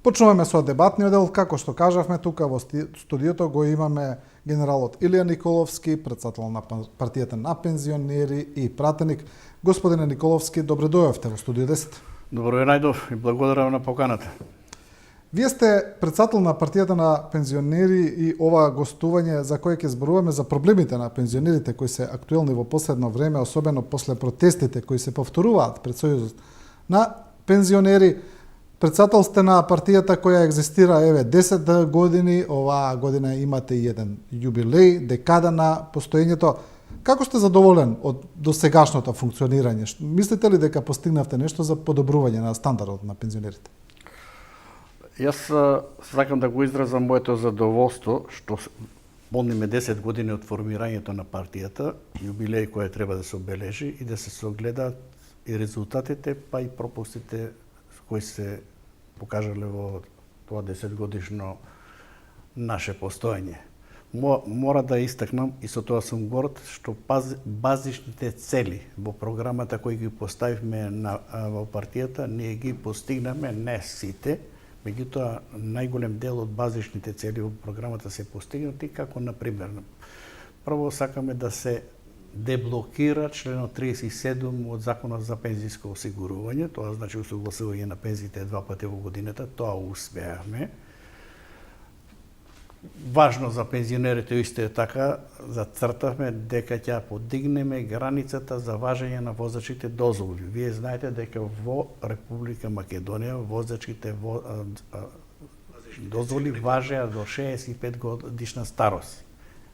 Почнуваме со дебатниот дел, како што кажавме, тука во студиото го имаме генералот Илија Николовски, председател на партијата на пензионери и пратеник. Господине Николовски, добре дојавте во студио 10. Добро ја најдов и благодарам на поканата. Вие сте председател на партијата на пензионери и ова гостување за кое ќе зборуваме за проблемите на пензионерите кои се актуелни во последно време, особено после протестите кои се повторуваат пред Сојузот на пензионери. Председател сте на партијата која екзистира 10 години, оваа година имате и еден јубилеј, декада на постоењето. Како сте задоволен од досегашното функционирање? Мислите ли дека постигнавте нешто за подобрување на стандардот на пензионерите? Јас сакам да го изразам моето задоволство што полниме 10 години од формирањето на партијата, јубилеј кој треба да се обележи и да се согледаат и резултатите, па и пропустите кои се покажале во тоа 10 годишно наше постоење. Мора да истакнам, и со тоа сум горд, што базичните цели во програмата кои ги поставивме во партијата, ние ги постигнаме, не сите, меѓутоа најголем дел од базичните цели во програмата се постигнати, како например, прво сакаме да се деблокира членот 37 од Законот за пензиско осигурување, тоа значи усогласување на пензиите 2 пати во годината, тоа успеавме. Важно за пензионерите исто е така, зацртавме дека ќе подигнеме границата за важење на возачите дозволи. Вие знаете дека во Република Македонија возачите дозволи важеа до 65 годишна старост.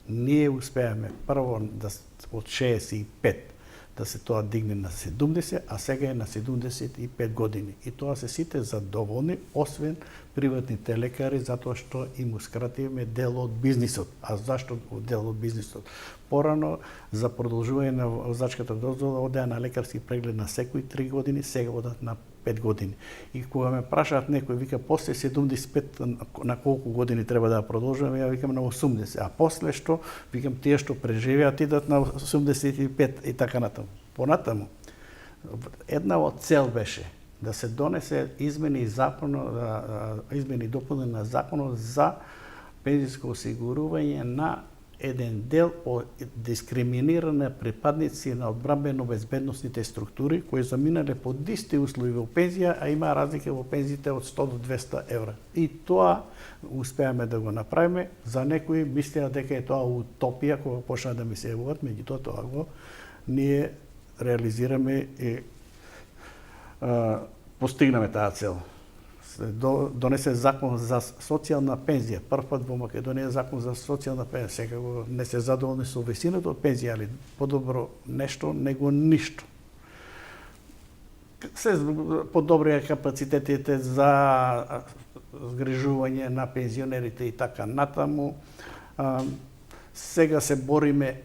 Ние успеаме прво од 65 да се тоа дигне на 70, а сега е на 75 години. И тоа се сите задоволни, освен приватните лекари, затоа што имускративме дел од бизнисот. А зашто дел од бизнисот? Порано, за продолжување на возачката дозвола, одеа на лекарски преглед на секои 3 години, сега одат на 5 години. И кога ме прашаат некој, вика, после 75 на колку години треба да продолжуваме, ја викам на 80. А после што, викам, тие што преживеат идат на 85 и така натаму. Понатаму, една од цел беше да се донесе измени и допуни на законот за пензиско осигурување на еден дел од дискриминирани припадници на одбранбено-безбедносните структури кои заминале под исти услови во пензија, а има разлика во пензиите од 100 до 200 евра. И тоа успеаме да го направиме. За некои мислеа дека е тоа утопија кога почна да ми се јавуваат, меѓутоа тоа го ние реализираме и постигнаме таа цел. Донесе закон за социјална пензија. Прв пат во Македонија закон за социјална пензија. Сега не се задоволни со висината од пензија, али подобро нешто него ништо. Се подобрија капацитетите за згрижување на пензионерите и така натаму. Сега се бориме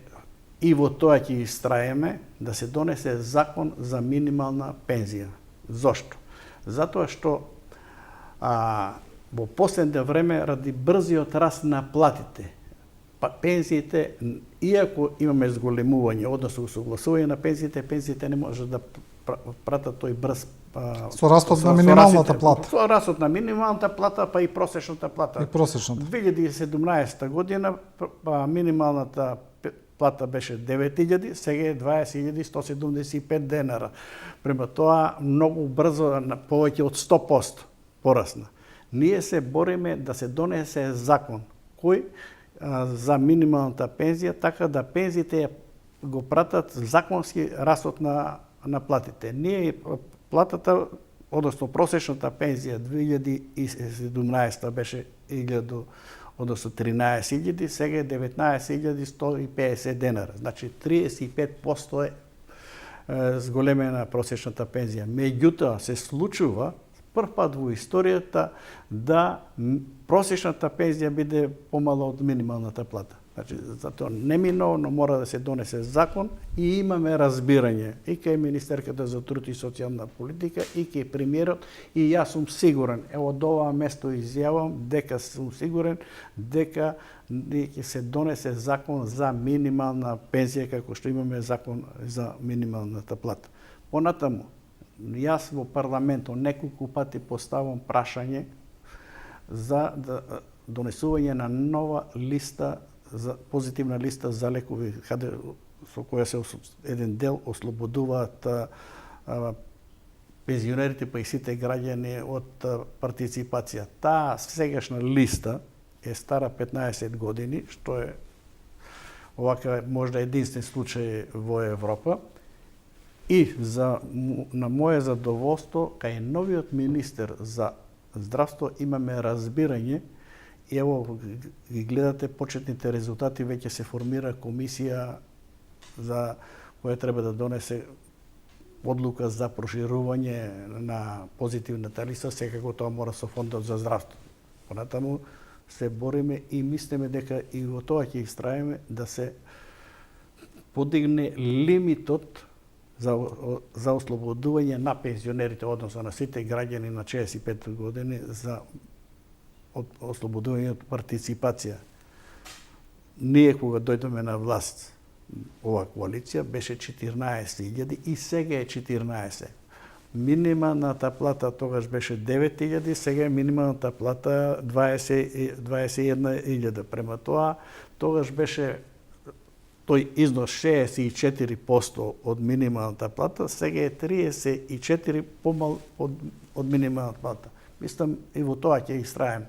и во тоа ќе истраеме да се донесе закон за минимална пензија. Зошто? Затоа што во последно време, ради брзиот раст на платите, пензиите, иако имаме зголемување, односно усогласување на пензиите не може да пратат тој брз со растот на минималната плата. Со растот на минималната плата, па и просечната плата. 2017 година минималната плата беше 9.000, сега е 20.175 денара. Према тоа многу брзо, повеќе од 100% порасна. Ние се бориме да се донесе закон кој за минималната пензија, така да пензиите го пратат законски растот на платите. Ние платата, односно просечната пензија 2017 беше 13.000, сега е 19.150 денара. Значи 35% е зголемена просечната пензија. Меѓутоа се случува прв пат во историјата да просечната пензија биде помала од минималната плата. Значи, затоа неминовно мора да се донесе закон и имаме разбирање и кај Министерката за труд и социјална политика и кај премиерот, и јас сум сигурен, од ова место изјавам дека сум сигурен дека ќе се донесе закон за минимална пензија како што имаме закон за минималната плата. Понатаму, јас во парламентот неколку пати поставам прашање за донесување на нова листа, за позитивна листа за лекови, со која се еден дел ослободуваат пензионерите па и сите граѓани од партиципација. Таа сегашна листа е стара 15 години, што е овака можда единствен случај во Европа. И на моје задоволство, кај новиот министер за здравство имаме разбирање. И ево ги гледате почетните резултати, веќе се формира комисија за која треба да донесе одлука за проширување на позитивната листа, секако тоа мора со фондот за здравство. Понатаму се бориме и мислиме дека и во тоа ќе истраеме да се подигне лимитот за ослободување на пензионерите, односно на сите граѓани на 65 години за ослободување од партиципација. Ние кога дојдоме на власт, ова коалиција беше 14.000 и сега е 14. Минималната плата тогаш беше 9.000, сега е минималната плата 21.000. Према тоа, тогаш беше тој износ 64% од минималната плата, сега е 34% помал од минималната плата. Мислам, и во тоа ќе истраеме.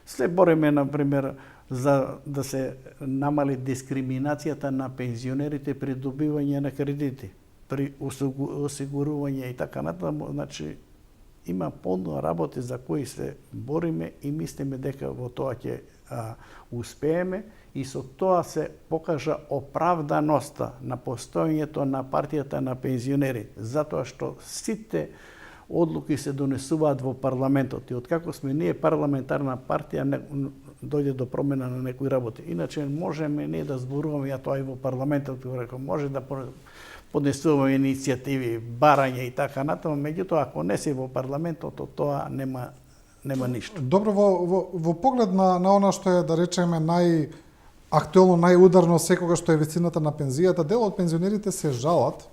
Се бориме, например, за да се намали дискриминацијата на пензионерите при добивање на кредити, при осигурување и така натаму. Значи, има полно работи за кои се бориме и мислиме дека во тоа ќе успееме и со тоа се покажа оправданоста на постоењето на партијата на пензионери, затоа што сите одлуки се донесуваат во парламентот и откако сме ние парламентарна партија дојде до промена на некои работи. Иначе можеме ние да зборуваме, ја тоа и во парламентот, може да поднесуваме иницијативи, барање и така натаму, меѓутоа ако не си во парламентот, тоа нема ништо. Добро, во поглед на она што е, да речеме, најактуелно, најударно секогаш што е висината на пензијата, дел од пензионерите се жалат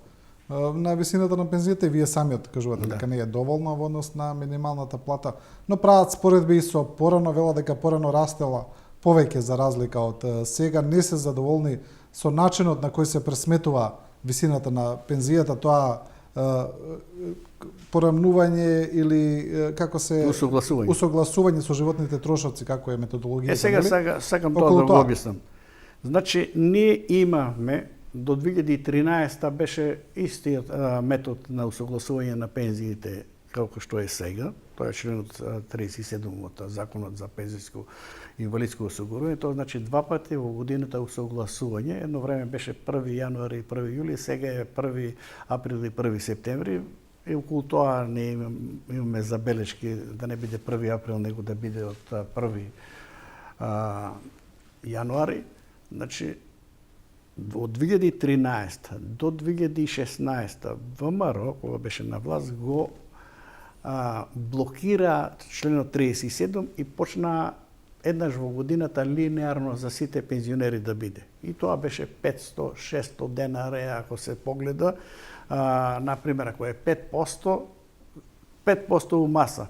на висината на пензијата и вие самиот кажувате дека не е доволна во однос на минималната плата, но прават споредби и со порано, вела дека порано растела повеќе за разлика од сега, не се задоволни со начинот на кој се пресметува висината на пензијата, тоа порамнување или како се усогласување со животните трошоци, како е методологијата. Сега сакам тоа да го објаснам. Значи, ние имаме до 2013 беше истиот метод на усогласување на пензиите како што е сега. Тоа е членот 37 од Законот за пензиско и инвалидско осигурување. Тоа значи два пати во годината усогласување. Едно време беше 1 јануари и 1 јули, сега е 1 април и 1 септември. И околу тоа не имаме забелешки да не биде 1 април, него да биде од 1 јануари. Значи, од 2013 до 2016 ВМРО, кога беше на власт, го блокира членот 37 и почна еднаш во годината линеарно за сите пензионери да биде. И тоа беше 500-600 денари, ако се погледа. Например, ако е 5% у маса.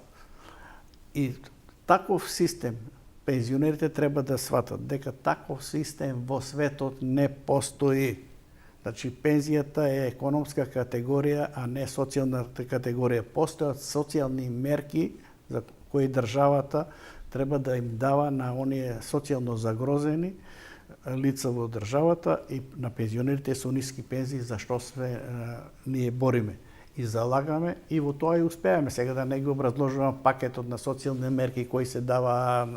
И таков систем пензионерите треба да сватат дека таков систем во светот не постои. Значи, пензијата е економска категорија, а не социјална категорија. Постојат социјални мерки за кои државата треба да им дава на оние социјално загрозени лица во државата и на пензионерите со ниски пензии, за што ние бориме и залагаме и во тоа и успеаме. Сега да не го образложувам пакетот на социјални мерки кои се дава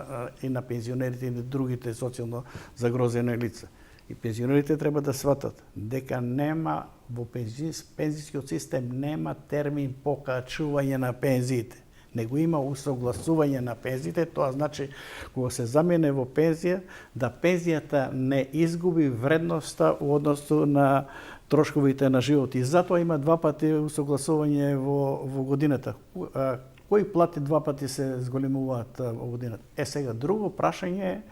и на пензионерите и на другите социјално загрозени лица. И пензионерите треба да сватат дека нема во пензискиот систем нема термин покачување на пензиите, него има усогласување на пензиите. Тоа значи кога се замене во пензија, да пензијата не изгуби вредноста во односу на трошковите на живот. И затоа има два пати усогласување во годината. Кои плати два пати се зголемуваат во годината? Сега друго прашање е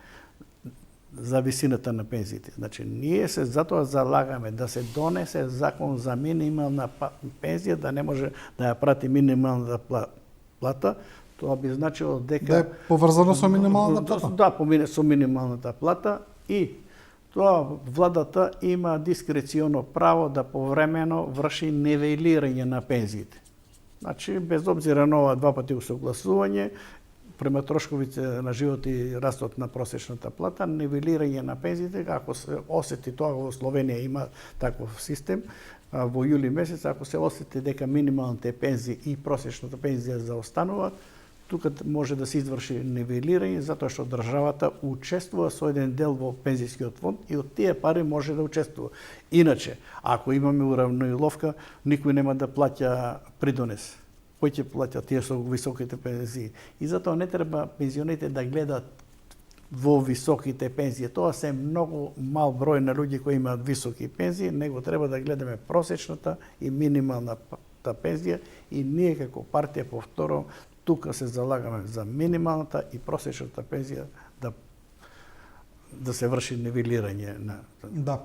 за висината на пензиите. Значи, ние се затоа залагаме да се донесе закон за минимална пензија, да не може да ја прати минималната плата, Тоа би значило Да дека е поврзано со минималната плата. Да, со минималната плата и тоа владата има дискреционо право да повремено врши нивелирање на пензиите. Значи, без обзира на ова два пати усогласување, према трошковите на живот и растот на просечната плата, нивелирање на пензиите, ако се осети тоа во Словенија има таков систем, во јули месец, ако се осети дека минималните пензии и просечната пензија заостануваат, тука може да се изврши нивелирање, затоа што државата учествува со еден дел во пензискиот фонд и од тие пари може да учествува. Иначе, ако имаме уравниловка, никој нема да плаќа придонес. Кој ќе плаќа тие со високите пензии? И затоа не треба пензионерите да гледат во високите пензии. Тоа се многу мал број на луѓе кои имаат високи пензии, него треба да гледаме просечната и минималната пензија и ние како партија, повторувам, тука се залагаме за минималната и просечната пензија да се врши нивелирање на... Да.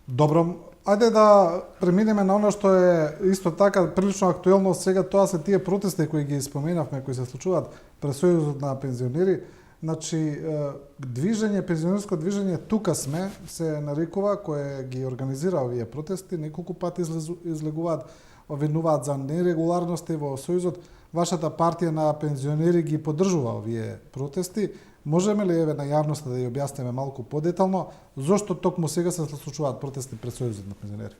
Добро, ајде да преминеме на оно што е исто така прилично актуелно сега, тоа се тие протести кои ги споменавме, кои се случуваат пред Сојузот на пензионери. Значи, движење, пензионерско движење Тука сме, се нарекува, кое ги организира овие протести, неколку пати излегуваат, обвинуваат за нерегуларности во Сојузот. Вашата партија на пензионери ги поддржува овие протести. Можеме ли еве на јавноста да ја објасниме малку подетално зошто токму сега се случуваат протести пред Сојузот на пензионери?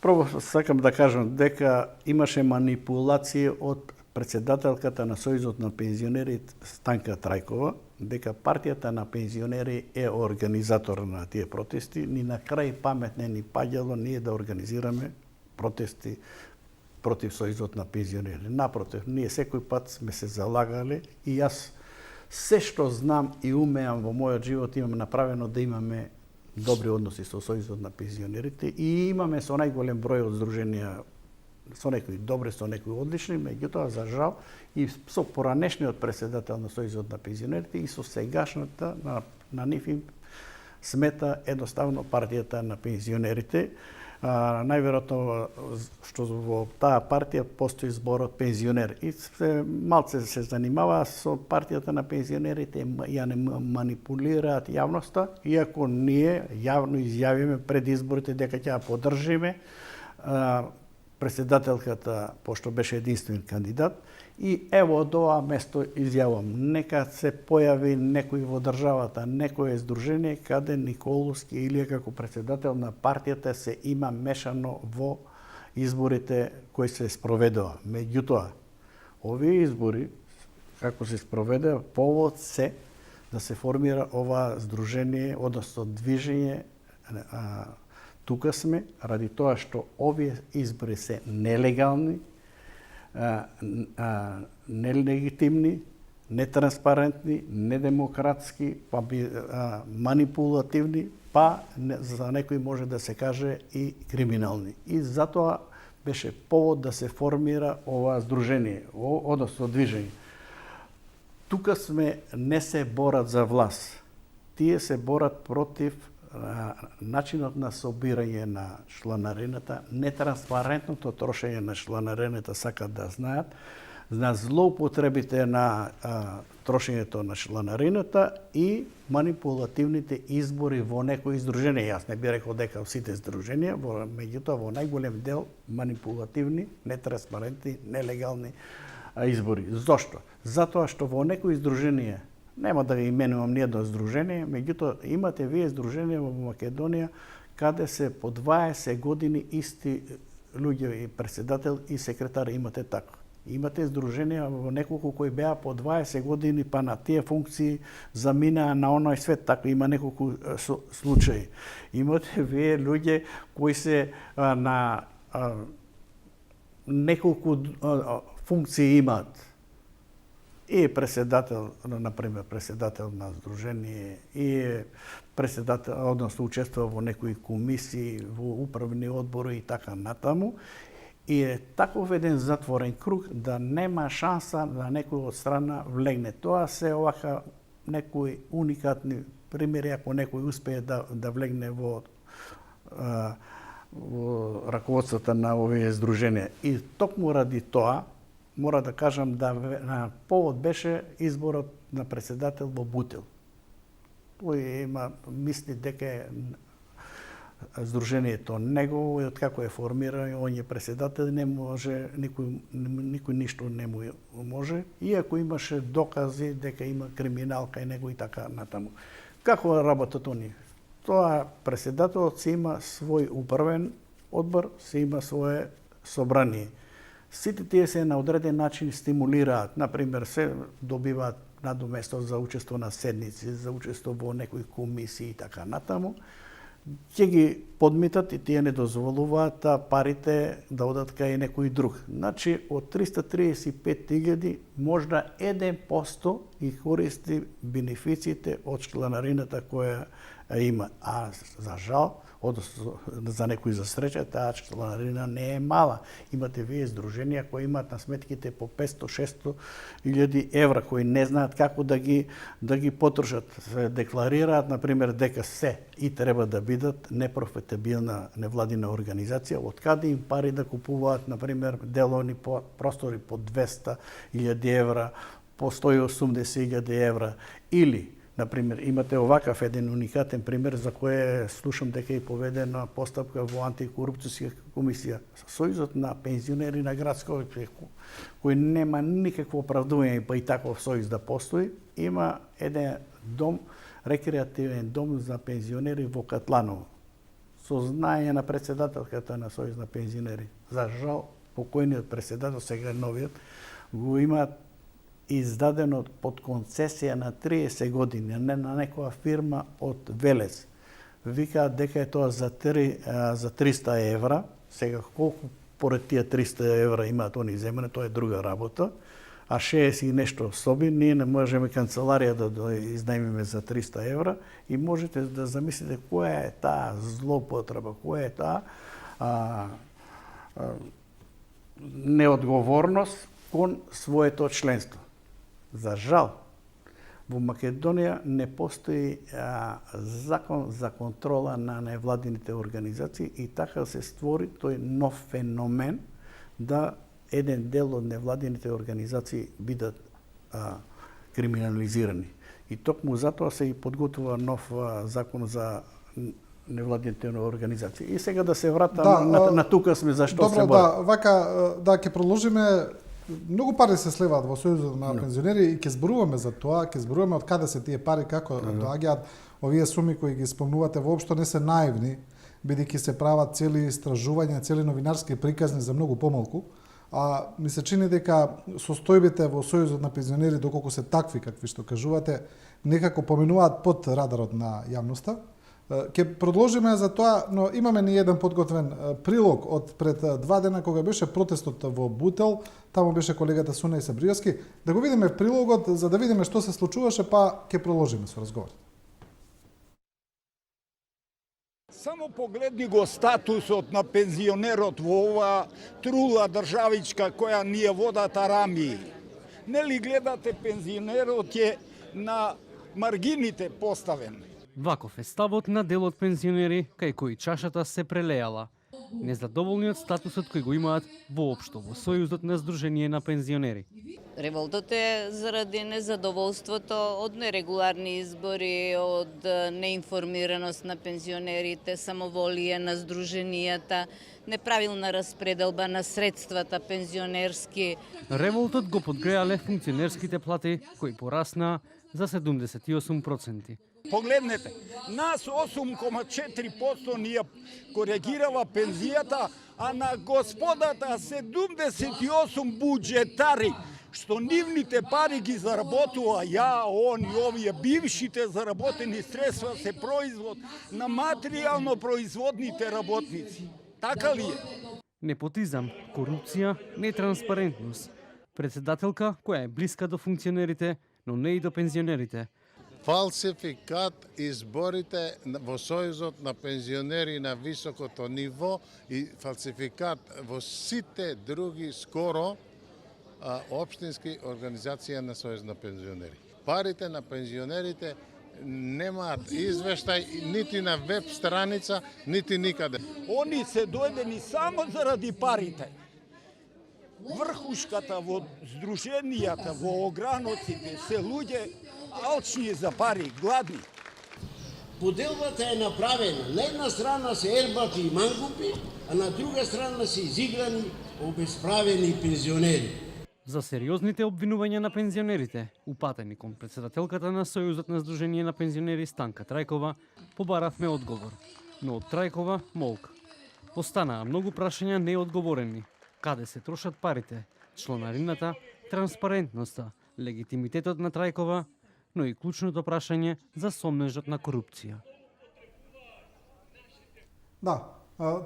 Прво сакам да кажам дека имаше манипулација од председателката на Сојузот на пензионери Станка Трајкова, дека партијата на пензионери е организатор на тие протести, ни на крај памет не ни паѓало ние да организираме протести против Сојузот на пензионери. Напротив, ние секој пат сме се залагале и јас се што знам и умеам во мојот живот имам направено да имаме добри односи со Сојузот на пензионерите и имаме со најголем број од здруженија, со некои добри, со некои одлични, меѓутоа за жал и со поранешниот председател на Сојузот на пензионерите и со сегашната на нив им смета едноставно партијата на пензионерите. Најверојатно што во таа партија постои зборот пензионер и малце се занимава со партијата на пензионерите, ја не манипулираат јавноста, иако ние јавно изјавиме пред изборите дека ќе ја поддржиме председателката, пошто беше единствен кандидат, и ево од ова место изјавам, нека се појави некој во државата, некое здружение каде Николовски или како председател на партијата се има мешано во изборите кои се спроведува. Меѓутоа, овие избори, како се спроведува, повод се да се формира ова здружение, односно движење, тука сме, ради тоа што овие избори се нелегални, нелегитимни, нетранспарентни, недемократски, па манипулативни, па за некој може да се каже и криминални. И затоа беше повод да се формира ова здружение, односно движење. Тука сме не се борат за власт. Тие се борат против начинот на собирање на чланарината, нетранспарентното трошење на чланарината сакат да знаат, злоупотребите на трошењето на чланарината и манипулативните избори во некои здруженија. Јас не би рекол дека сите здруженија, меѓутоа во најголем дел манипулативни, нетранспарентни, нелегални избори. Зошто? Затоа што во некои здруженија, нема да ги именувам ниедно здружение, меѓутоа имате вие здруженија во Македонија каде се по 20 години исти луѓе и председател и секретар имате така. Имате здруженија во неколку кои беа по 20 години па на тие функции заминаа на оној свет, така има неколку случаи. Имате вие луѓе кои се на неколку функции имаат. И председател, например, председател на здружение, и председател, односно учествува во некои комисии, во управни одбори и така натаму. И е таков еден затворен круг да нема шанса да некој од страна влегне. Тоа се овака некои уникатни примери, ако некој успее да влегне во раководството на овие здруженија. И токму ради тоа, мора да кажам да на повод беше изборот на председател во Бутел. Тој има мисли дека е Сдруженијето негово и откако е формирано, он е председател, не може, никој ништо не му може, иако имаше докази дека има криминал кај него и така натаму. Како работат они? Тоа председателот си има свој управен одбор, си има свое собрание. Сите тие се на одреден начин стимулираат, например, се добиваат надоместо за учество на седници, за учество во некои комисии и така натаму. Ќе ги подмитат и тие не дозволуваат парите да одат кај некој друг. Значи, од 335.000, можда 1% ги користи бенефициите од чланарината која има. А за жал, за некои за среќа, таа чланарина не е мала. Имате вие здруженија кои имаат на сметките по 500-600 илјади евра, кои не знаат како да ги потрошат. Се декларираат, например, дека се и треба да бидат непрофитабилна невладина организација, од каде им пари да купуваат, например, деловни простори по 200.000 евра, по 180.000 евра, или например, имате овакав еден уникатен пример за кој слушам дека е поведена постапка во антикорупцијска комисија. Сојузот на пензионери на градско општество, кој нема никакво оправдување па и таков сојуз да постои, има еден дом, рекреативен дом за пензионери во Катланово. Со знаење на председателката на Сојуз на пензионери. За жал, покојниот председател, сега новиот, го имаат издадено под концесија на 30 години, не на некоја фирма од Велес. Викаат дека е тоа за 300 евра. Сега колку поред тие 300 евра имаат они земјане, тоа е друга работа. А 60 и нешто соби, ние не можеме канцеларија да изнајмиме за 300 евра и можете да замислите која е таа злоупотреба, која е таа неодговорност кон своето членство. За жал, во Македонија не постои закон за контрола на невладините организации и така се створи тој нов феномен да еден дел од невладините организации бидат криминализирани. И токму затоа се и подготвува нов закон за невладините организации. И сега да се вратам на тука сме зашто се бори. Добро, вака ќе продолжиме. Многу пари се сливаат во Сојузот на пензионери и ќе зборуваме за тоа, ќе зборуваме од каде се тие пари, како доаѓаат. Овие суми кои ги спомнувате воопшто не се наивни, бидејќи се прават цели истражувања, цели новинарски приказни за многу помалку. А ми се чини дека состојбите во Сојузот на пензионери, доколку се такви какви што кажувате, некако поминуваат под радарот на јавноста. Ќе продолжиме за тоа, но имаме ни еден подготвен прилог од пред 2 дена кога беше протестот во Бутел, таму беше колегата Сунај Сабриевски. Да го видиме прилогот за да видиме што се случуваше, па ќе продолжиме со разговорот. Само погледни го статусот на пензионерот во ова трула државичка која ни ја водат арамии. Нели гледате, пензионерот е на маргините поставен. Ваков е ставот на дел од пензионери кај кои чашата се прелејала. Незадоволни од статусот кој го имаат воопшто во Сојузот на Сдружение на пензионери. Револтот е заради незадоволството од нерегуларни избори, од неинформираност на пензионерите, самоволие на здруженијата, неправилна распределба на средствата пензионерски. Револтот го подгреале функционерските плати кои пораснаа за 78%. Погледнете, нас 8,4% ни ја коригирала пензијата, а на господата 78 буџетари, што нивните пари ги заработува, они, овие бившите заработени средства се производ на материјално производните работници. Така ли е? Непотизам, корупција, нетранспарентност. Председателка која е блиска до функционерите, но не и до пензионерите. Фалсификат изборите во Сојузот на пензионери на високото ниво и фалсификат во сите други скоро општински организации на Сојуз на пензионери. Парите на пензионерите немаат извештај нити на веб страница, нити никаде. Они се дојдени само заради парите. Врхушката во здруженијата, во ограноците се луѓе алчни за пари, гладни. Поделбата е направена. На една страна се ербати и мангупи, а на друга страна се изиграни, обесправени пензионери. За сериозните обвинувања на пензионерите, упатени кон председателката на Сојузот на Сдружение на пензионери Станка Трајкова, побаравме одговор. Но од Трајкова молк. Останаа многу прашања неодговорени. Каде се трошат парите, чланарината, транспарентноста, легитимитетот на Трајкова, но и клучното прашање за сомнежот на корупција. Да,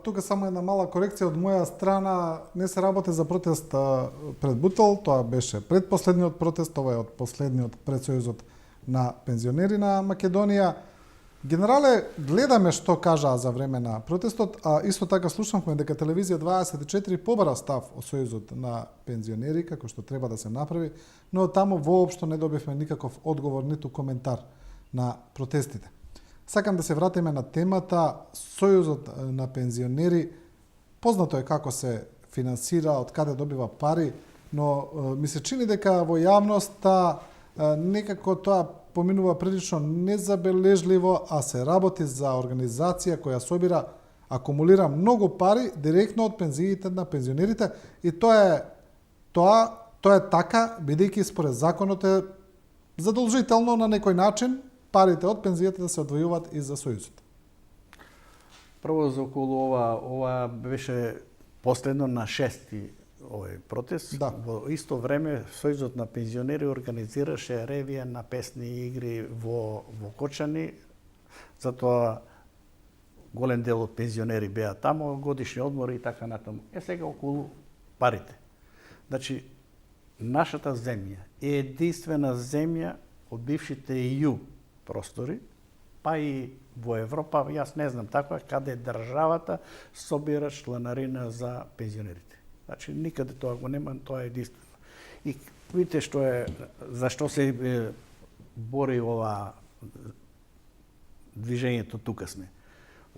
тука само една мала корекција од моја страна. Не се работи за протест пред Бутел, тоа беше предпоследниот протест, ова е од последниот пред Сојузот на пензионери на Македонија. Генерале, гледаме што кажаа за време на протестот, а исто така слушнавме дека телевизија 24 побара став од Сојузот на пензионери, како што треба да се направи, но таму воопшто не добивме никаков одговор, ниту коментар на протестите. Сакам да се вратиме на темата Сојузот на пензионери. Познато е како се финансира, од каде добива пари, но ми се чини дека во јавноста некако тоа поминува прилично незабележливо, а се работи за организација која собира, акумулира многу пари директно од пензиите на пензионерите, и тоа е така, бидејќи според законот е задолжително на некој начин парите од пензијата да се одвојуваат и за Сојузот. Прво за околу ова беше последно на 6-ти овој протест. Да. Во исто време Сојузот на пензионери организираше ревија на песни игри во Кочани, затоа голем дел од пензионери беа таму, годишни одмори и така натаму. Сега околу парите. Значи, нашата земја е единствена земја од бившите ЕУ простори, па и во Европа, јас не знам таква, каде државата собира чланарина за пензионерите. Значи, никаде тоа го нема, тоа е единствено. И видите што е, зашто се бори ова движењето тука сме.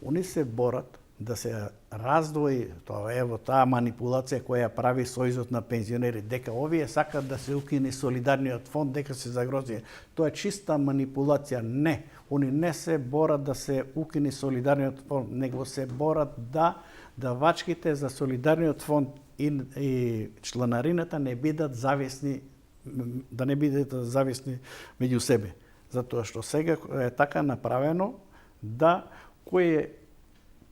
Они се борат да се раздвои тоа, ево таа манипулација која прави Сојузот на пензионери, дека овие сакат да се укине солидарниот фонд, дека се загрози. Тоа е чиста манипулација. Не, они не се борат да се укине солидарниот фонд, него се борат да давачките за солидарниот фонд и чланарината не бидат зависни, да не бидат зависни меѓу себе. Затоа што сега е така направено да кој е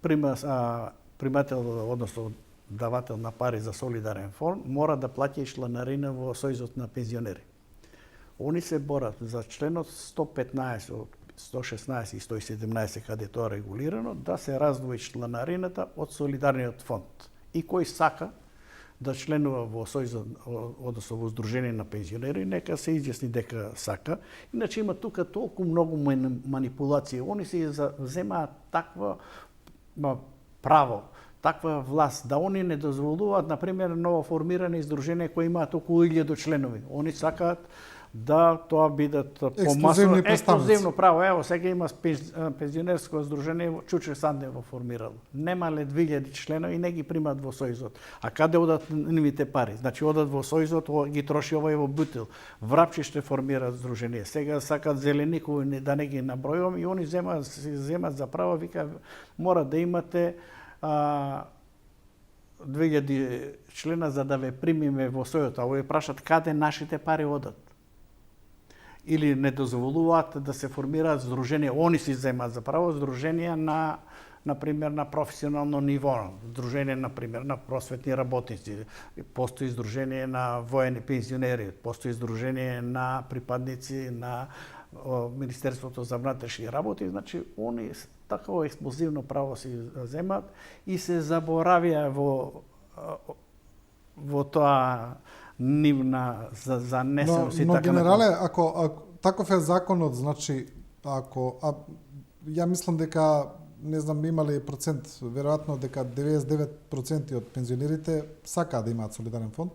примател, односно давател на пари за солидарен фонд, мора да плаќа и чланарина во Сојузот на пензионери. Они се борат за членот 115 од 116 и 117 каде тоа регулирано, да се раздвои чланарината од солидарниот фонд. И кој сака да членува во Сојузот, односно во Сдружение на пензионери, нека се изјасни дека сака. Иначе има тука толку многу манипулации. Они се земаат таква право, таква власт, да они не дозволуваат, например, новоформирани издруженија кои имаат околу 1000 членови. Они сакаат да тоа бидат помасово ексклузивно право. Ево, сега има пензионерско здружение Чуче Сандево формирало. Немале 2000 членови и не ги примат во Сојузот. А каде одат нивните пари? Значи одат во Сојузот, ги троши овој во Бутел. Врапчи ще формираат здружение. Сега сакат зеленикови да не ги набројувам и они земат за право, вика мора да имате 2000 члена за да ве примиме во Сојузот. А овој прашат каде нашите пари одат. Или не дозволуваат да се формираат здруженија, они си земаат за право здруженија например, на професионално ниво, здружение, например, на просветни работници, постои здружение на воени пензионери, постои здружение на припадници на Министерството за внатрешни работи, значи, они такво експлозивно право си земаат и се заборавија во тоа нивна занесеност и така. Но генерале, ако таков е законот, значи ја мислам дека не знам имале процент, веројатно дека 99% од пензионерите сакаат да имаат солидарен фонд.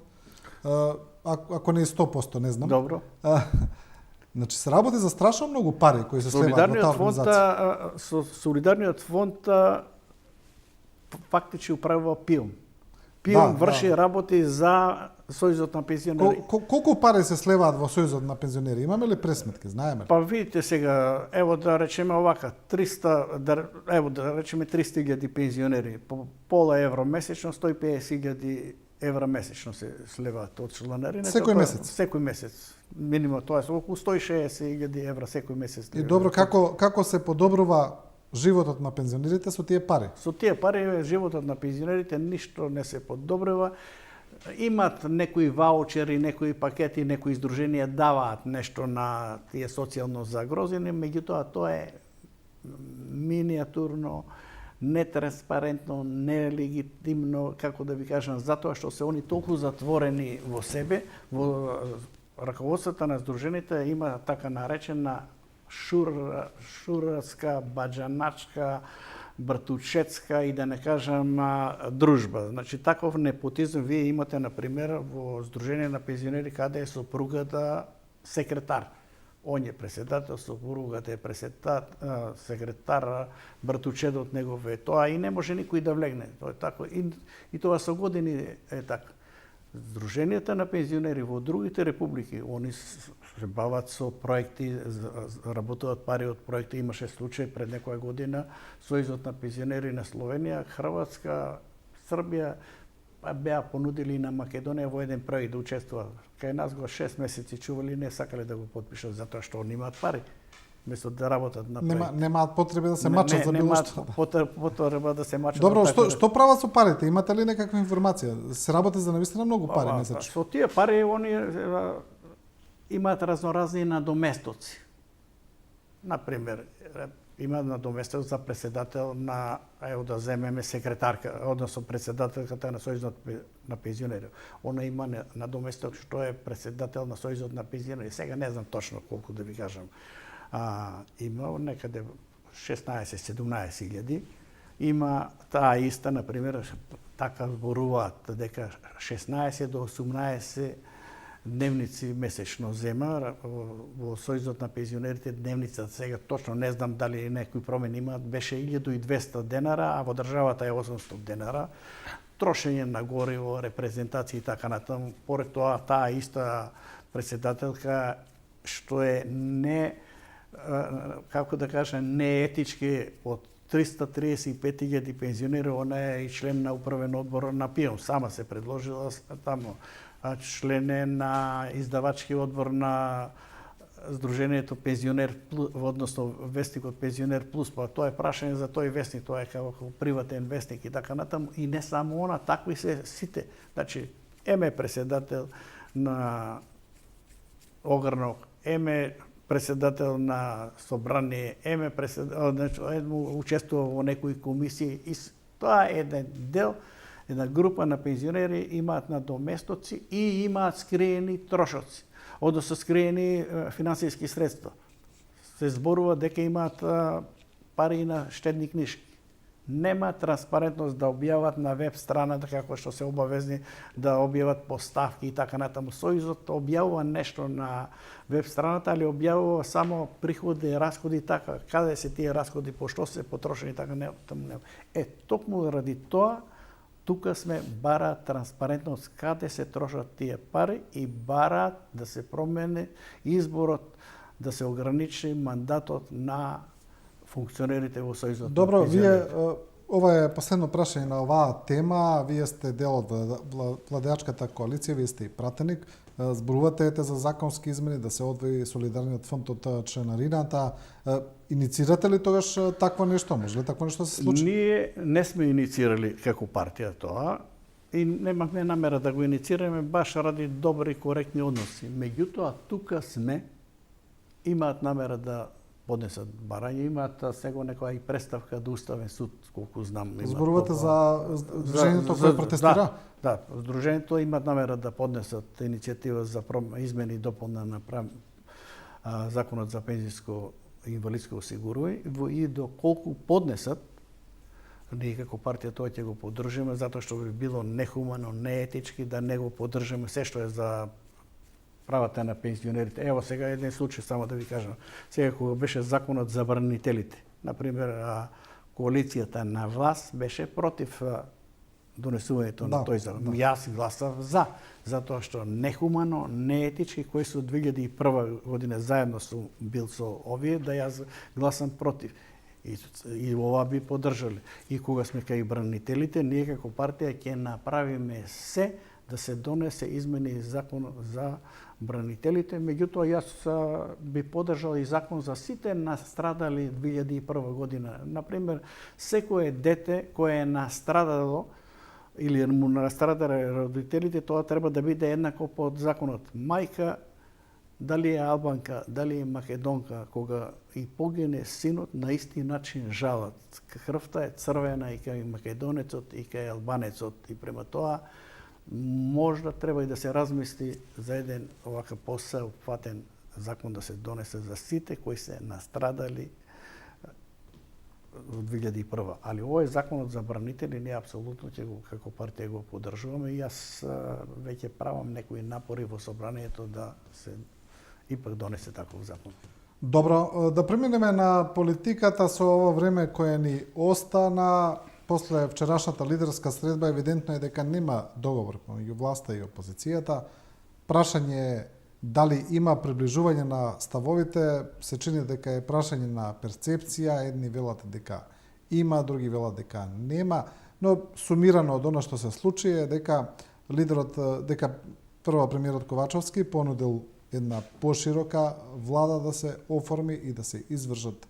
Ако не и 100%, не знам. Добро. Значи се работи за страшно многу пари кои се сливаат во таа организација. Солидарниот фонд фактички управува ПИОМ. ПИОН врши работи за Сојузот на пензионери. Колку пари се слеваат во Сојузот на пензионери? Имаме ли пресметки, знаеме ли? Па видите сега, ево да речеме овака, 300.000 пензионери, по пола евро месечно, 150.000 евра месечно се слеваат од чланарина. Секој месец? Секој месец. Минимум, тоа е околу 160.000 евра секој месец. И добро, како се подобрува животот на пензионерите со тие пари? Со тие пари животот на пензионерите ништо не се подобрува. Имат некои ваучери, некои пакети, некои издруженија даваат нешто на тие социјално загрозени, меѓутоа тоа е миниатурно, нетранспарентно, нелегитимно, како да ви кажам, затоа што се они толку затворени во себе, во раководството на здружените има така наречена шурска, баџаначка, братучецка и да не кажам дружба. Значи таков непотизм вие имате на пример во Сдружение на пензионери каде е сопругата секретар. Он е председател, сопругата е секретар, братучедот негов е тоа и не може никој да влегне. Тоа е тако и тоа со години е така. Сдруженијата на пензионери во другите републики, они се бават со проекти, работуваат пари од проекти. Имаше случај пред некоја година, Сојузот на пензионери на Словенија, Хрватска, Србија, беа понудили на Македонија во еден проект да учествуваат. Кај нас го 6 месеци чували, не сакале да го потпишат затоа што они имаат пари. Место да работат на проект. Немаат потреба да се мачат за било што. Потреба да се мачат. Добро, што прават со парите? Имате ли некаква информација? Се работи за навистина многу пари месечно. Со тие пари они имаат разноразни надоместоци. Например, има надоместок за председател на, ево да земеме секретарка, односно председателката на Сојузот на пензионери. Она има надоместок што е председател на Сојузот на пензионери. Сега не знам точно колку да ви кажам. Има некаде 16-17.000. Има таа иста, например, така зборуваат дека 16 до 18 дневници месечно зема во Сојузот на пензионерите. Дневницата сега точно не знам дали некои промени имаат, беше 1200 денара, а во државата е 800 денара. Трошење на гориво, репрезентации и така натаму. Поред тоа, таа иста председателка што е како да кажем, неетички од 335.000 пензионери, она е и член на управен одбор на ПИОН. Сама се предложила таму. Член е на издавачки одбор на Сдружението Пензионер, односно вестникот Пензионер Плюс, па тоа е прашање за тој вестник, тоа е како приватен вестник и така натаму. И не само она, такви се сите. Значи, еме председател на Огрнок, еме председател на Собрание, еме учествува во некои комисии и тоа е еден дел, една група на пензионери имаат надоместоци и имаат скриени трошоци, односно скриени финансиски средства. Се зборува дека имаат пари на штедни книжки. Нема транспарентност да објават на веб страната како што се обавезни да објават поставки и така натаму. Сојузот објавува нешто на веб страната, али објавува само приходи и расходи така, каде се тие расходи, по што се потрошени така не. Токму ради тоа тука сме бара транспарентност каде се трошат тие пари и бара да се промени изборот, да се ограничи мандатот на функционерите во Сојузот. Добро, вие ова е последно прашање на оваа тема. Вие сте дел од владеачката коалиција, вие сте и пратеник. Зборувате за законски измени да се одвои солидарниот фонд од членарината. Иницирате ли тогаш такво нешто? Може ли такво нешто да се случи? Ние не сме иницирали како партија тоа и немавме намера да го иницираме баш ради добри коректни односи. Меѓутоа тука сме, имаат намера да поднесат барање, имаат сега некоја и представка до Уставен суд, колку знам. Зборувате за Сдружението кое протестира? Да, Сдружението имаат намера да поднесат иницијатива за измени и дополна на Законот за пензиско и инвалидско осигурување и доколку поднесат, ние како партија тоа ќе го поддржиме, затоа што би било нехумано, неетички да не го поддржиме се што е за правата на пензионерите. Ево сега еден случај само да ви кажам. Сега кога беше законот за врнителите, например, коалицијата на власт беше против донесувањето Да, на тој закон. да. Јас гласав за, затоа што нехумано, неетички, кои се од 2001 година заедно бил со овие, да јас гласам против. И ова би поддржале. И кога сме кај бранителите, ние како партија ќе направиме се да се донесе измени закон за бранителите, меѓутоа јас би поддржал и закон за сите настрадали 2001 година. Например, секое дете кое е настрадало или му настрадале родителите, тоа треба да биде еднакво под законот. Мајка, дали е албанка, дали е македонка, кога и погине синот, на исти начин жалат. Крвта е црвена и кај македонецот и кај албанецот, и према тоа можда треба и да се размисли за еден овака посеопфатен закон да се донесе за сите кои се настрадали во 2001. Али овој законот за бранители ние апсолутно ќе го како партија го поддржуваме и јас веќе правам некои напори во собранието да се ипак донесе таков закон. Добро, да преминеме на политиката со ово време кое ни остана. После вчерашната лидерска средба евидентно е дека нема договор меѓу власта и опозицијата. Прашање е дали има приближување на ставовите, се чини дека е прашање на перцепција, едни велат дека има, други велат дека нема, но сумирано од она што се случи е дека дека прво премиерот Ковачовски понудил една поширока влада да се оформи и да се извршат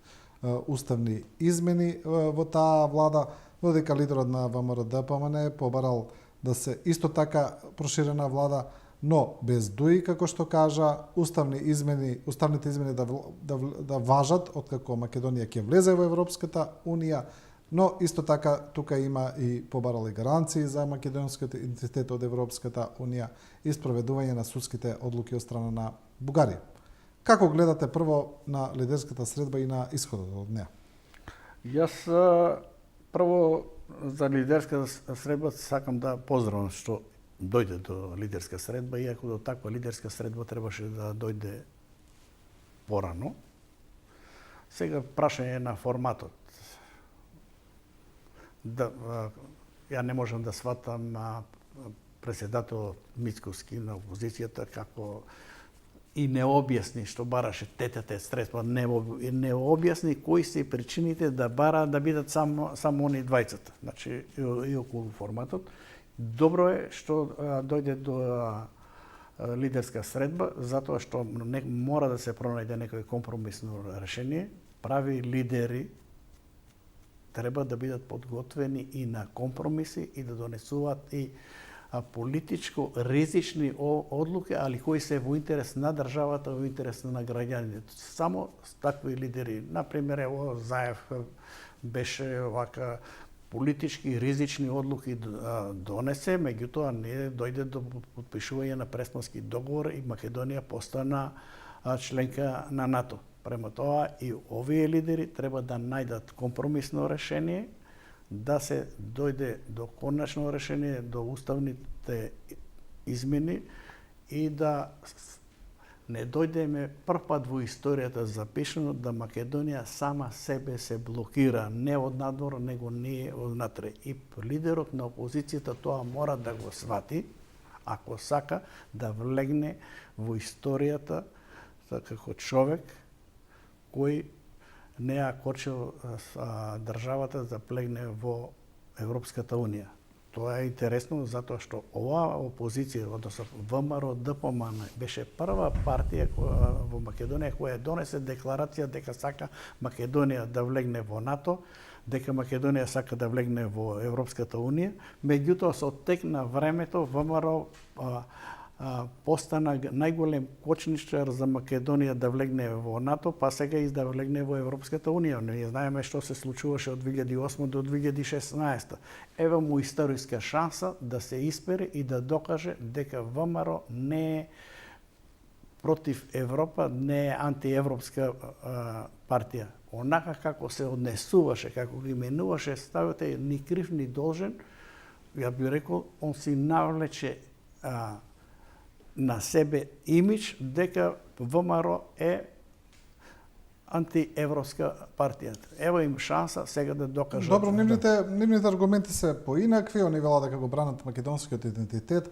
уставни измени во таа влада, но дека лидерот на ВМРО-ДПМН побарал да се исто така проширена влада, но без дуи, како што кажа, уставните измени да важат откако Македонија ќе влезе во Европската Унија, но исто така тука има и побарали гаранции за македонскиот идентитет од Европската Унија и спроведување на судските одлуки од страна на Бугарија. Како гледате прво на лидерската средба и на исходот од неа? Јас прво за лидерска средба сакам да поздравам што дојде до лидерска средба, иако до таква лидерска средба требаше да дојде порано. Сега прашање на форматот. Ја не можам да сватам председателот Мицковски на опозицијата како и не објасни што бараше тетите средства, не објасни кои се причините да бара да бидат само они двајцата. Значи и околу форматот. Добро е што дојде до лидерска средба, затоа што мора да се пронајде некој компромисно решение. Прави лидери треба да бидат подготвени и на компромиси и да донесуваат и политичко ризични одлуки, али кои се во интерес на државата, во интерес на граѓаните. Само такви лидери, например, ево Заев беше вака политички ризични одлуки донесе, меѓутоа не дојде до подпишување на Преспански договор и Македонија постана членка на НАТО. Према тоа и овие лидери треба да најдат компромисно решение, да се дојде до конечно решение, до уставните измени и да не дојдеме прв пат во историјата запишано да Македонија сама себе се блокира, не од надвор, него не однатре. И лидерот на опозицијата тоа мора да го свати, ако сака да влегне во историјата како човек кој не ја кочил државата да плегне во Европската Унија. Тоа е интересно затоа што оваа опозиција, односно ВМРО-ДПМН, беше прва партија во Македонија која донесе декларација дека сака Македонија да влегне во НАТО, дека Македонија сака да влегне во Европската Унија. Меѓутоа, со тек на времето ВМРО постана најголем кочничар за Македонија да влегне во НАТО, па сега и да влегне во Европската Унија. Ние знаеме што се случуваше од 2008 до 2016. Ева му историска шанса да се испери и да докаже дека ВМРО не е против Европа, не е антиевропска партија. Онака како се однесуваше, како ги именуваше ставите ни крив ни должен, ја би рекол, он си навлече на себе имидж дека ВМРО е антиевропска партија. Ево им шанса сега да докажат. Добро, нивните аргументи се поинакви, они велат дека го бранат македонскиот идентитет.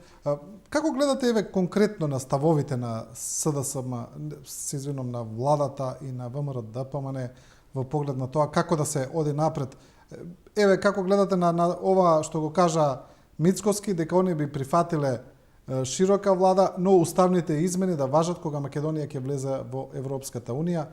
Како гледате еве конкретно на ставовите на СДСМ, се извинувам, на владата и на ВМРО ДПМН во поглед на тоа како да се оди напред? Еве како гледате на ова што го кажа Мицкоски, дека они би прифатиле широка влада, но уставните измени да важат кога Македонија ќе влезе во Европската унија,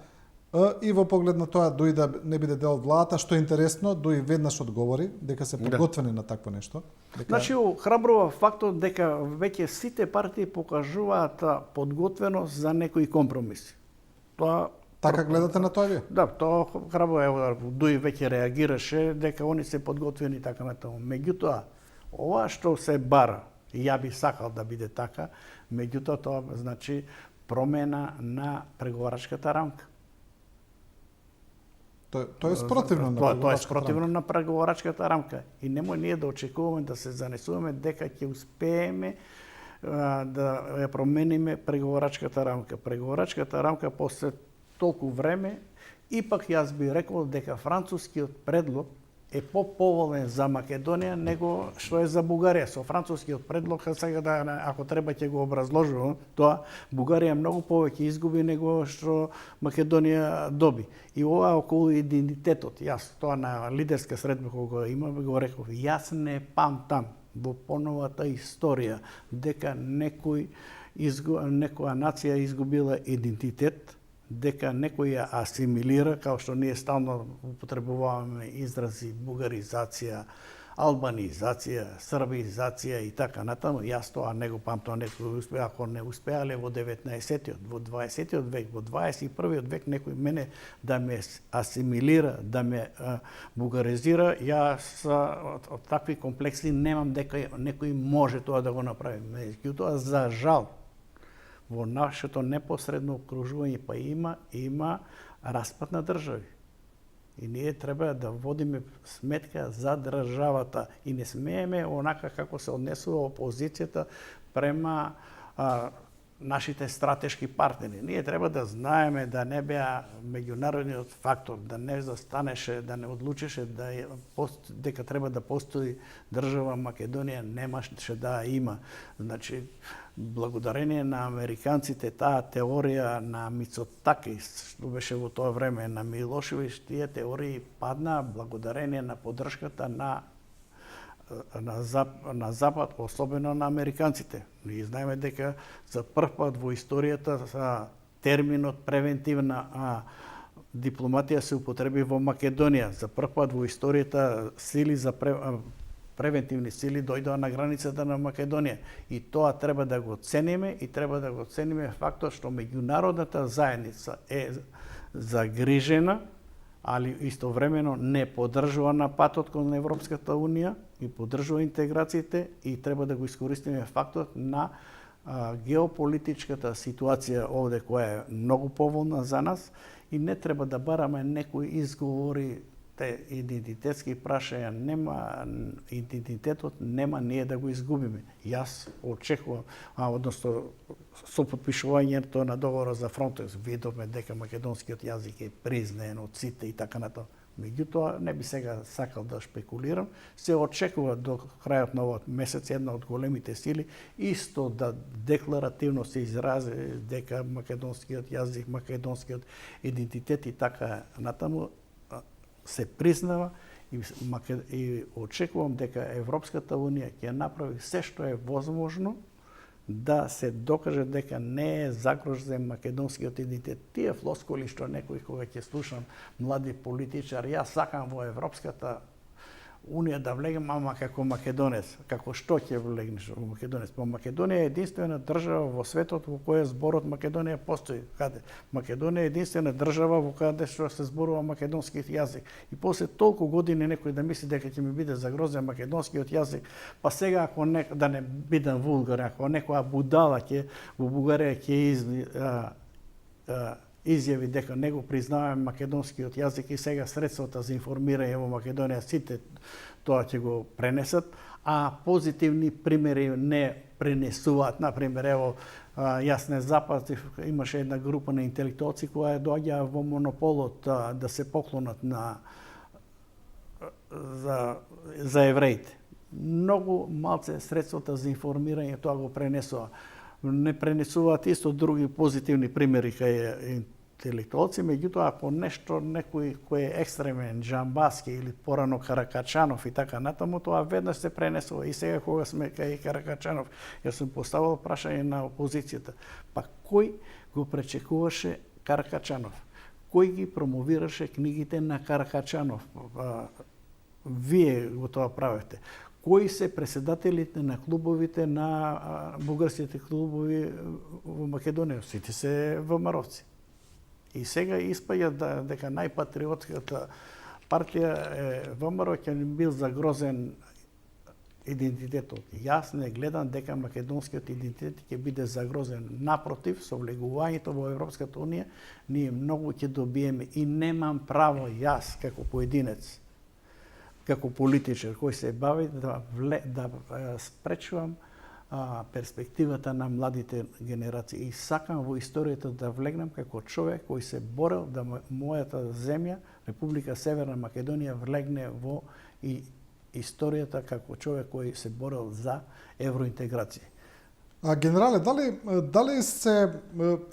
и во поглед на тоа дуи да не биде дел од владата, што е интересно, дуи веднаш одговори дека се подготвени на такво нешто. Значи, храбрува фактот дека веќе сите партии покажуваат подготвеност за некои компромиси. Тоа Така гледате на тоа вие? Да, тоа храбро дуи веќе реагираше дека они се подготвени и така натаму. Меѓутоа, ова што се бара, и ја би сакал да биде така, меѓутоа тоа значи промена на преговарачката рамка. Тоа е спротивно на тоа е спротивно на преговарачката рамка и немој ние да очекуваме да се занесуваме дека ќе успееме да ја промениме преговарачката рамка. Преговарачката рамка после толку време, ипак јас би рекол дека францускиот предлог е поповолен за Македонија него што е за Бугарија. Со францускиот предлог, сега ако треба ќе го образложувам, тоа Бугарија многу повеќе изгуби него што Македонија доби. И ова околу идентитетот, јас тоа на лидерска средба кога имам го реков, јас не памтам во поновата историја дека некоја нација изгубила идентитет, дека некој ја асимилира, као што ние стално употребуваме изрази бугаризација, албанизација, србизација и така натаму. Јас тоа не го памтам, некој успеа, ако не успеале во 19-тиот, во 20-тиот век, во 21-тиот век некој мене да ме асимилира, да ме бугаризира, јас од такви комплекси немам дека некој може тоа да го направи. Меѓутоа, за жал, во нашето непосредно окружување па има распад на држави. И ние треба да водиме сметка за државата и не смееме онака како се однесува опозицијата према нашите стратешки партнери. Ние треба да знаеме да не беа меѓународниот фактор, да не застанеше, да не одлучеше дека треба да постои држава Македонија, немаше да има. Значи, благодарение на американците, таа теорија на Мицотакис, што беше во тоа време на Милошевиќ, тие теории падна благодарение на поддршката на Запад, особено на американците. Ние знаеме дека за прв пат во историјата терминот превентивна дипломатија се употреби во Македонија. За прв пат во историјата сили за превентивни сили дојдоа на границата на Македонија. И тоа треба да го цениме и треба да го цениме фактот што меѓународната заедница е загрижена, али истовремено не поддржува на патот кон Европската унија и поддржува интеграциите и треба да го искористиме фактот на геополитичката ситуација овде која е многу поволна за нас и не треба да бараме некои изговори, те идентитетски прашања, нема идентитетот, нема ние да го изгубиме. Јас очекувам, односно со потпишувањето на договорот за Фронтекс видовме дека македонскиот јазик е признаен од сите и така натаму. Меѓутоа, не би сега сакал да шпекулирам, се очекува до крајот на овој месец една од големите сили исто да декларативно се изрази дека македонскиот јазик, македонскиот идентитет и така натаму се признава и очекувам дека Европската унија ќе направи се што е возможно да се докаже дека не е загрозен македонскиот идентитет. Тие флоскули што некој кога ќе слушам млади политичари, јас сакам во Европската Унија да влегам, ама како македонец. Како што ќе влегнеш во Македонец? По Македонија е единствена држава во светот во која зборот Македонија постои. Каде? Македонија е единствена држава во каде што се зборува македонски јазик. И после толку години некој да мисли дека ќе ми биде загрозен македонскиот јазик, па сега ако да не бидам вулгарен, ако некоја будала ќе во Бугарија ќе изјави дека не го признаваме македонскиот јазик и сега средствата за информирање во Македонија сите тоа ќе го пренесат, а позитивни примери не пренесуваат, например, ево, јас не запазив, имаше една група на интелектуалци која доаѓа во монополот да се поклонат на за евреите. Многу малце средствата за информирање тоа го пренесува. Не пренесуваат исто други позитивни примери кај интелектуалци, меѓутоа ако нешто некој кој е екстремен, Джамбаски или порано Каракачанов и така натаму, тоа веднаш се пренесува. И сега кога сме кај Каракачанов, јас сум поставил прашање на опозицијата. Па кој го пречекуваше Каракачанов? Кој ги промовираше книгите на Каракачанов? Вие го тоа правите. Кои се преседателите на клубовите, на бугарските клубови во Македонија? Сите се ВМРО-вци. И сега испаѓа дека најпатриотската партија е ВМРО, ќе ни бил загрозен идентитетот. Јас не гледам дека македонскиот идентитет ќе биде загрозен. Напротив, со влегувањето во Европската Унија, ние многу ќе добиеме и немам право јас, како поединец, како политичар кој се бави да спречувам перспективата на младите генерации. И сакам во историјата да влегнам како човек кој се борел да мојата земја, Република Северна Македонија, влегне во историјата како човек кој се борел за евроинтеграција. Генерале, дали се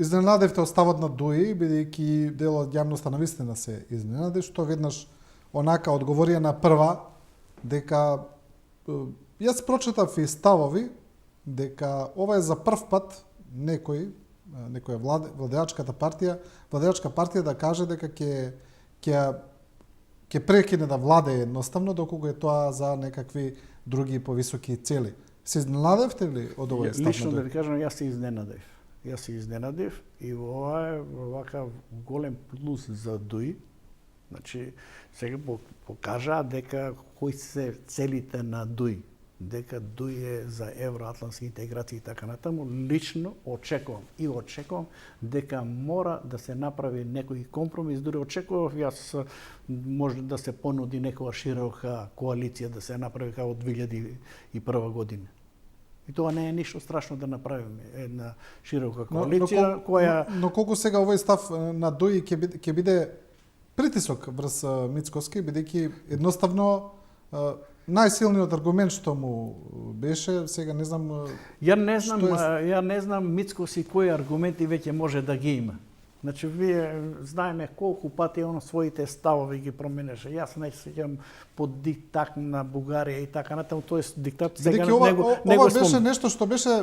изненадевте од ставот на Дуи, бидејќи дел од јавноста навистина се изненади, што веднаш онака одговорија на прва, дека јас прочитав и ставови дека ова е за прв пат некоја владеачка партија да каже дека ќе прекине да владее едноставно, доколку е тоа за некакви други повисоки цели. Се изненадевте ли од овој став? Лично да ви кажам, јас се изненадив и ова е вака голем плюс за Дуи. Значи, сега покажаа дека кои се целите на Дуи, дека Дуи е за евроатлантски интеграции и така натаму. Лично очекувам дека мора да се направи некој компромис, дури очекував јас може да се понуди некоја широка коалиција да се направи како 2001 година. И тоа не е ништо страшно да направиме една широка коалиција која... Но колку сега овој став на Дуи ќе биде притисок врз Мицкоски, бидејќи едноставно најсилниот аргумент што му беше, сега не знам... Ја не знам Мицкоски кои аргументи веќе може да ги има. Значи, вие знаеме колку пати он своите ставови ги променеше. Јас не сеќам под диктат на Бугарија и така натаму, тоест диктат сега ова беше нешто што беше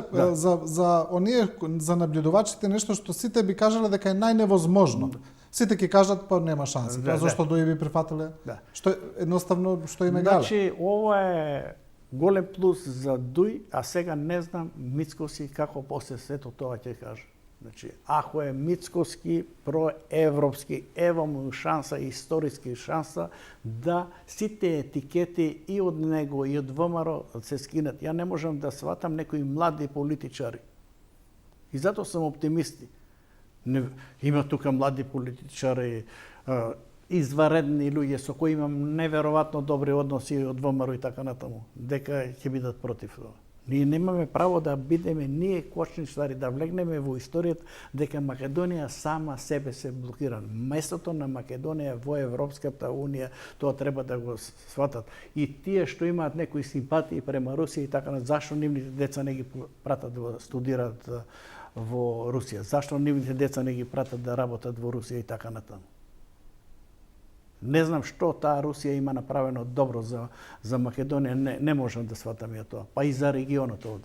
за оние за наблюдувачите, нешто што сите би кажале дека е најневозможно. Сите ќе кажат па нема шанси. Зошто Дуи би прифатиле? Што едноставно што им е гале. Значи, ова е голем плюс за Дуи, а сега не знам Мицкоски како после сето тоа ќе каже. Значи, ако е Мицкоски проевропски, ево му шанса, историски шанса да сите етикети и од него и од ВМРО се скинат. Ја не можам да сватам некои млади политичари. И затоа сум оптимисти. Има тука млади политичари, изваредни луѓе со кои имам неверојатно добри односи од ВМРО и така натаму, дека ќе бидат против тоа. Ние немаме право да бидеме ние кочничари, да влегнеме во историјата дека Македонија сама себе се блокира. Местото на Македонија во Европската Унија, тоа треба да го сватат. И тие што имаат некои симпатии према Русија и така, зашто нивните деца не ги пратат да студираат во Русија? Зашто нивните деца не ги пратат да работат во Русија и така натаму? Не знам што таа Русија има направено добро за Македонија, не можам да сватам ја тоа, па и за регионот овде.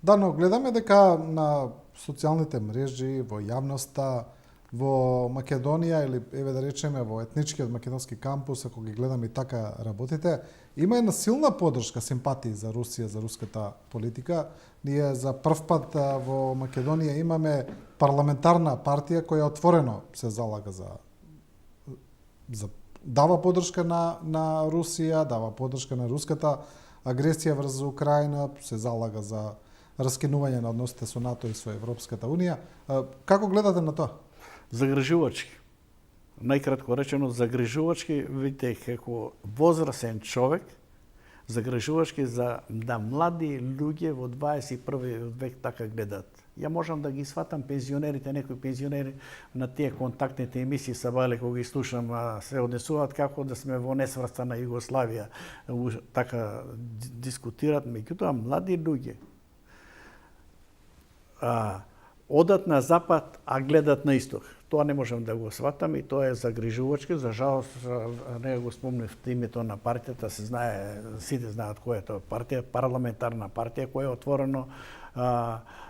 Да, но гледаме дека на социјалните мрежи, во јавноста, во Македонија или еве да речеме во етничкиот македонски кампус, ако ги гледаме и така работите, има една силна поддршка, симпатии за Русија, за руската политика. Ние за прв пат во Македонија имаме парламентарна партија која отворено се залага за дава поддршка на Русија, дава поддршка на руската агресија врз Украина, се залага за раскинување на односите со НАТО и со Европската Унија. Како гледате на тоа? Загрижувачки. Најкратко речено, загрижувачки, видите како возрасен човек, загрижувачки за да млади луѓе во 21 век така гледат. Ја можам да ги сватам пензионерите, некои пензионери на тие контактните емисии Сабале кога ги слушам, се однесуваат како да сме во несврстана Југославија, така дискутират, меѓутоа млади луѓе одат на запад, а гледат на исток. Тоа не можам да го сватам и тоа е загрижувачки. За жалост, не го спомнев името на партијата, се знае, сите знаат која е тоа партија, парламентарна партија, која е отворено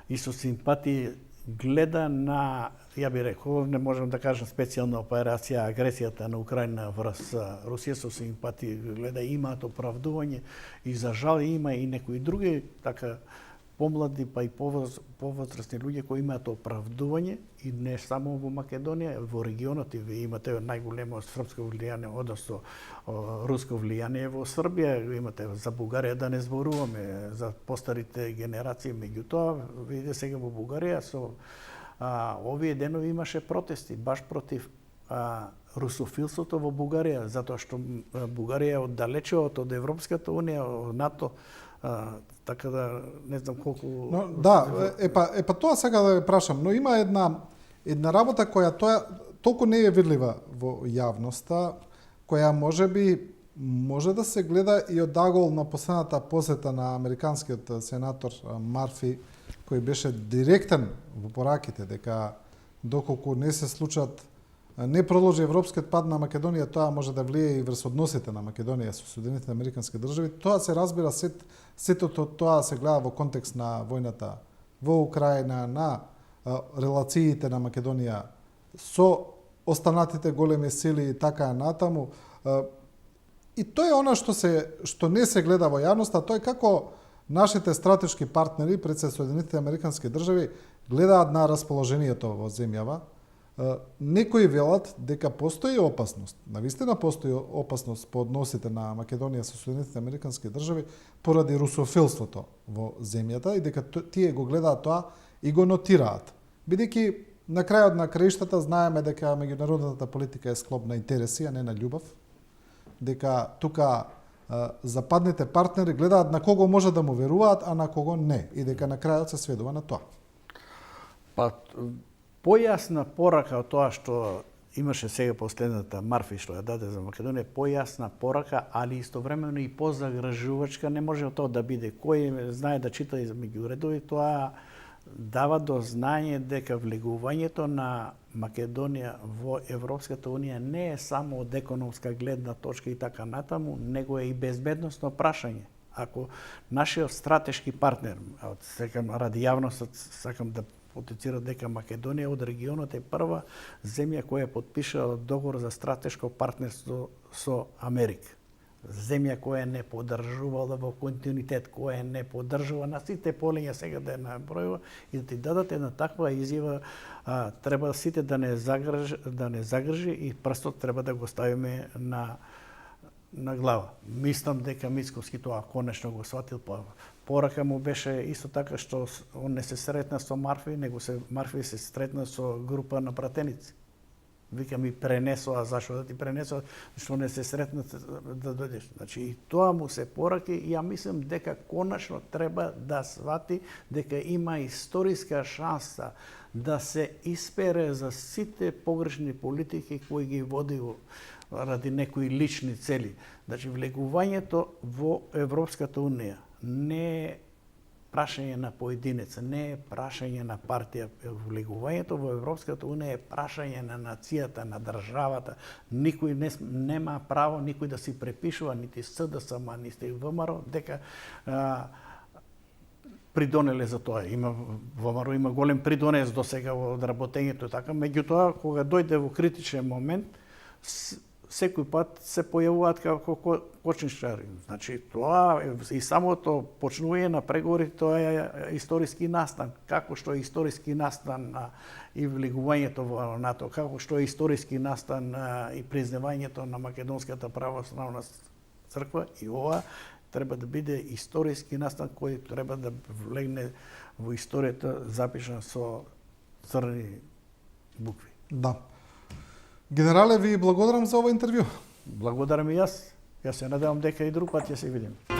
и со симпатии гледа на, ја би рекол, не можам да кажам специјална операција, агресијата на Украина врз Русија, со симпатии гледа, имаат оправдување и за жал има и некои други така помлади па и повозрастни луѓе кои имаат оправдување и не само во Македонија, во регионот, и ви имате најголемо српско влијание, односно руско влијание во Србија, имате за Бугарија да не зборуваме, за постарите генерации, меѓутоа видите сега во Бугарија со овие денови имаше протести баш против русофилството во Бугарија, затоа што Бугарија е оддалече од Европската унија, од НАТО, така да не знам колку. Но, да, епа тоа сега да ве прашам, но има една работа која толку не е видлива во јавноста, која може да се гледа и од агол на последната посета на американскиот сенатор Марфи, кој беше директен во пораките дека доколку не се случат, не продолжи европскиот пат на Македонија, тоа може да влие и врз односите на Македонија со Соединетите американски држави. Тоа се разбира, сето тоа се гледа во контекст на војната во Украина, на релациите на Македонија со останатите големи сили и така натаму. И тоа е она што не се гледа во јавноста, тоа е како нашите стратешки партнери, пред се Соединетите американски држави, гледаат на расположението во земјава. Некои велат дека постои опасност, навистина постои опасност по односите на Македонија со Соединетите американски држави поради русофилството во земјата и дека тие го гледаат тоа и го нотираат. Бидејќи на крајот на краиштата знаеме дека меѓународната политика е склоп на интереси, а не на љубов, дека тука западните партнери гледаат на кого може да му веруваат, а на кого не, и дека на крајот се сведува на тоа. Па појасна порака од тоа што имаше сега последната Марфи што ја даде за Македонија, појасна порака, али истовремено и позагрижувачка, не може тоа да биде. Кој знае да чита меѓу редови, тоа дава до знање дека влегувањето на Македонија во Европската унија не е само од економска гледна точка и така натаму, него е и безбедносно прашање. Ако нашиот стратешки партнер, секам ради јавност, сакам да потенцира дека Македонија од регионот е прва земја која е потпишала договор за стратешко партнерство со Америка. Земја која не поддржувала во континуитет, која не поддржува на сите полиња, сега да ја набројува и да ти дадат една таква изјава, треба сите да не загржи и прстот треба да го ставиме на глава. Мислам дека Мицковски тоа конечно го сватил, порака му беше исто така што он не се сретна со Марфи, него Марфи се сретна со група на пратеници. Вика ми пренесоа, зашо да ти пренесоа, што не се сретна да дојдеш. Значи и тоа му се пораки и ја мислам дека конечно треба да свати дека има историска шанса да се испере за сите погрешни политики кои ги води ради некои лични цели. Значи влегувањето во Европската унија не е прашање на поединец, не е прашање на партија. Влегувањето во Европската унија е прашање на нацијата, на државата. Никој нема право никој да си препишува, нити СДСМ, нити ВМРО, дека придонеле за тоа. ВМРО има голем придонес до сега од работењето така, меѓутоа кога дојде во критичен момент, секој пат се појавуваат како кочничари. Значи, тоа и самото почнување на преговори, тоа е историски настан. Како што е историски настан и влегувањето во НАТО, како што е историски настан и признавањето на Македонската православна црква, и ова треба да биде историски настан кој треба да влегне во историјата запишан со црни букви. Да. Генерале, ви благодарам за ова интервју. Благодарам и јас. Јас се надевам дека и друг пат ќе се видиме.